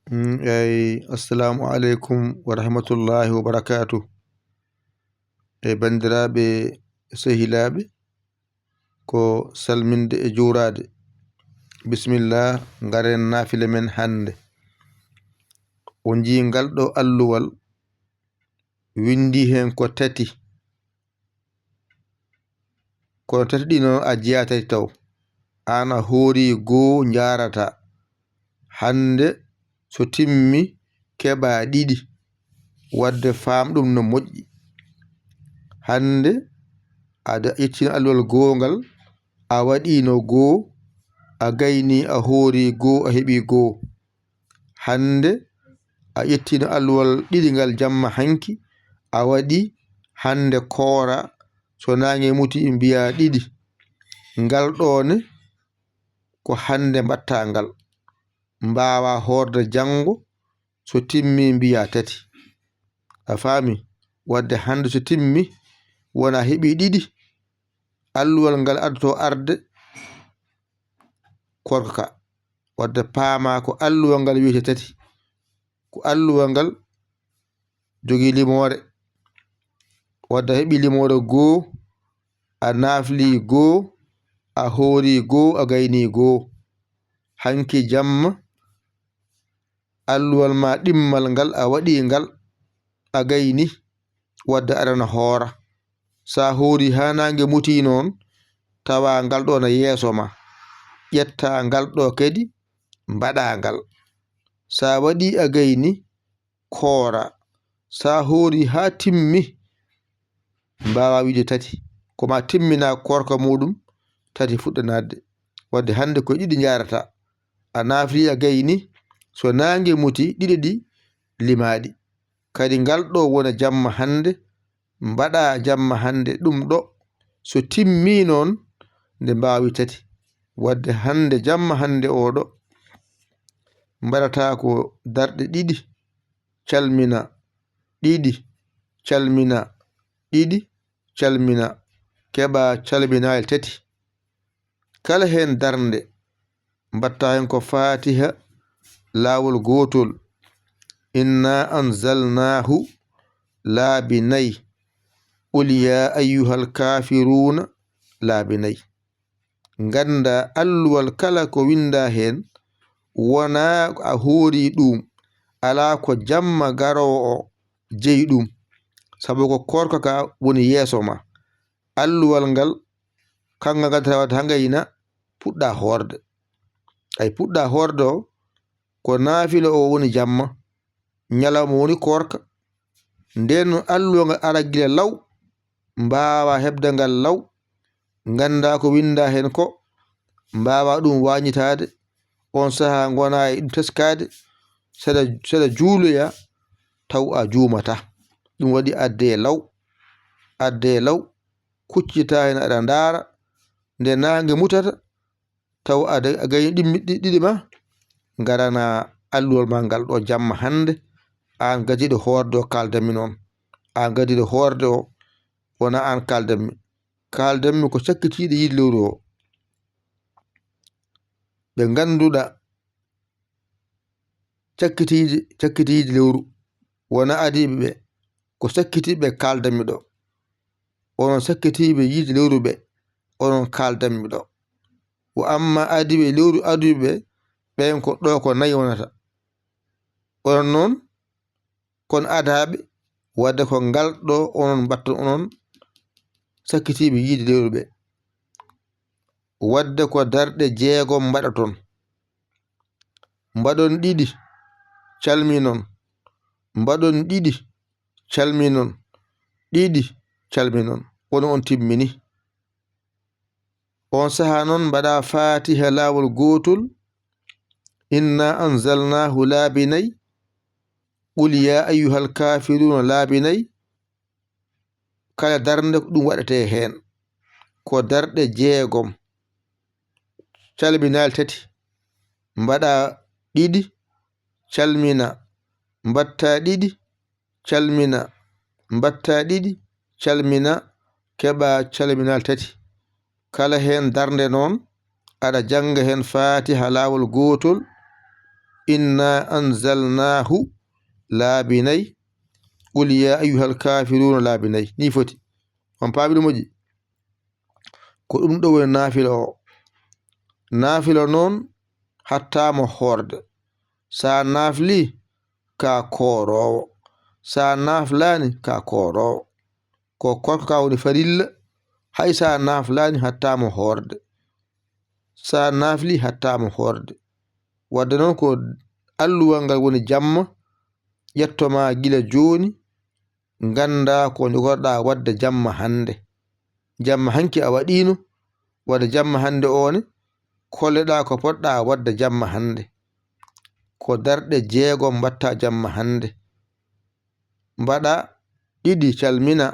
Assalamu alaikum wa rahmatullahi wa barakatuh. Bandiraɓe sehilaɓe ko salminde e juurade. Bismillah, ngaren nafile men hande. On jii ngal ɗo alluwal windi hen ko tati. Kono tati ɗi noon a jeyatati taw. An a hoori goo jarata. Hande so timmi keɓa ɗiɗi wadde famɗum no moƴƴi. Hande aɗa yeccina alluwal gongal, a waɗino goo, a gayni, a hoori goo, a heɓi goo. Hande a ƴettino alluwal ɗiɗi ngal jamma hanki, a waɗi hande koora, so nange muti mbiya ɗiɗi. Ngal ɗone ko hande mbatta ngal. Mbawa horde jango so timmi mbiya tati. A faami? Wadde hande so timmi wona heɓi ɗiɗi, alluwal ngal addoto arde korka. Wadde paama ko alluwal ngal wiyete tati, ko alluwal ngal jogii limore. Wadde a heɓi limore goo, a nafli goo, a hoori goo, a gayni goo. Hanki jamma alluwal ma ɗimmal ngal a waɗi ngal, a gayni, wadde aɗana hoora. Sa hoori ha nange muti noon, tawa ngal ɗo na yeeso ma. Ƴetta ngal ɗo kadi mbaɗa ngal. Sa waɗi a gayni, koora. Sa hoori ha timmi, mbawa wiide tati. Koma timmina korka muɗum, tati fuɗɗa nadde. Wadde hande ko ɗiɗi jarata. A nafli, a gayni, so nange muti ɗiɗi ɗi limaɗi. Kadi ngal ɗo wona jamma hande, mbaɗa jamma hande ɗum ɗo, so timmi noon nde mbawi tati. Wadde hande jamma hande oɗo mbaɗata ko darɗe ɗiɗi calmina, ɗiɗi calmina, ɗiɗi calmina, keɓa calminali tati. Kala hen darnde mbatta hen ko fatiha lawol gotol. Inna anzalnahu laabi nayi. Qul ya ayyuhal kafiruna laabi nayi. Ganda alluwal kala ko winda hen wona a hoori ɗum, ala ko jamma garowo o jeyi ɗum, sabu ko korka ka woni yeeso ma. Alluwal ngal kangal ngal tawata ha gayna, puɗɗa horde. Ay puɗɗa horde o ko naafila o woni jamma, ñalawma woni korka. Nden alluwal ngal ara gila law, mbawa hebde ngal law, ganda ko winda hen ko, mbawa ɗum wañitade. On saha gona e ɗum teskade, seɗa juuloya taw a juumata. Ɗum waɗi adde law, adde law, kuccita hen aɗa ndaara. Nde nange mutata taw a gayni ɗiɗi ma, garana alluwal ma ngal ɗo jamma hande. An gadiɗo horde o kaldanmi noon. An gadiɗo horde o, wona an kaldanmi. Kaldanmi ko cakkitiɗo yiide lewru o. Ɓe ganduɗa cakkitiɗe lewru, wona adiɓe ɓe, ko sakkitiɓe kaldanmi ɗo. Onon sakkitiɓe yiide lewru ɓe, onon kaldanmi ɗo. Wa amma adiɓe lewru aduɓe ɓen ko ɗo ko nayi wonata. Onon noon kon adaɓe, wadde ko ngal ɗo onon mbatton, onon sakkitiɓe yiide lewru ɓe. Wadde ko darɗe 6 mbaɗaton. Mbaɗon ɗiɗi calminon, mbaɗon ɗiɗi calminon, ɗiɗi calminon, wono on timmini. On saha noon mbaɗa fatiha lawol gotol. Inna anzalnahu laabi nayi. Qul ya ayyuhal kafiruna laabi nayi. Kala darnde ko ɗum waɗete hen, ko darɗe 6. Calminali tati, mbaɗa ɗiɗi calmina, mbatta ɗiɗi calmina, mbatta ɗiɗi calmina, keɓa calminali tati. Kala hen darnde noon aɗa janga hen fatiha lawol gotol. inna anzalnahu laabinay qul ya ayyuhal kafiruna laabinay ni foti on paamiɗo moƴƴi ko ɗum ɗo woni naafila o naafila noon hattamo horde sa naafli ka koorowo sa naaflani ka koorowo ko korko ka woni farilla hay sa naaflani hattamo horde sa naafli hattamo horde wadde noon ko alluwal ngal woni jamma ƴettoma gila joni ganda ko jogorɗa wadde jamma hande jamma hanki a waɗino wadde jamma hande one kolleɗa ko poɗɗa wadde jamma hande ko darɗe 6 mbatta jamma hande mbaɗa 2 calmina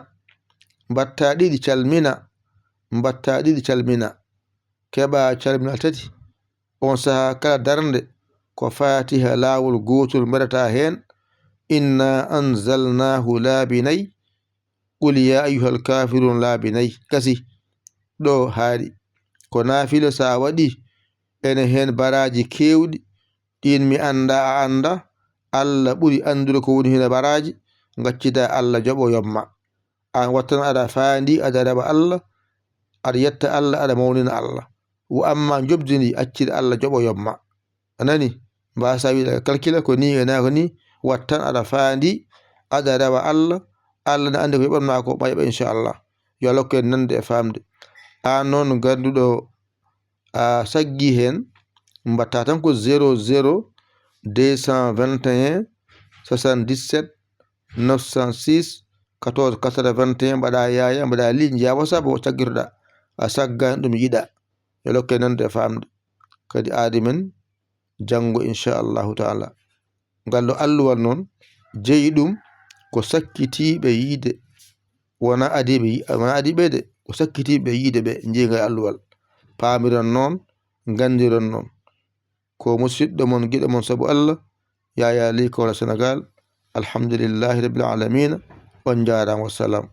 mbatta 2 calmina mbatta 2 calmina keɓa calmina 3 on saha kala darnde ko fatiha lawol gotol mbaɗata hen inna anzalnahu laabinay qul ya ayyuhal kafirun laabinay kasi ɗo haaɗi ko naafila sa waɗi ene hen baraji kewɗi ɗin mi anda a anda Allah ɓuri andude ko woni hen baraji gaccida Allah joɓo yomma an wattan aɗa faandi aɗa reɓa Allah aɗa yetta Allah aɗa mawnina Allah wo amma jobdini accide Allah joɓo yomma anani mbasa wiɗa calcula ko ni ena ko ni wattan aɗa faandi aɗa rewa Allah Allah ne andi ko yoɓanma ko ɓayɓa inchallah yo Allah hokku en nande e famde an noon ganduɗo a saggi hen mbatta tan ko 00 221 77 906 14 81 mbaɗa yaya mbaɗa ligne jawa sabo caggitoɗa a saggani ɗum yiɗa yo Allah hokku en nande e famde kadi aadi men janggo inchallahu taala ngallo alluwal noon jeeyi ɗum ko sakkitiɓe yiide wona adiɓe de ko sakkitiɓe yiide ɓe jeeyga alluwal paamiron noon gandiron noon ko musidɗo mon giɗo mon saabu Allah Yaya Ly Kawla Sénégal alhamdulillahi rabbil alamina on jarama wassalam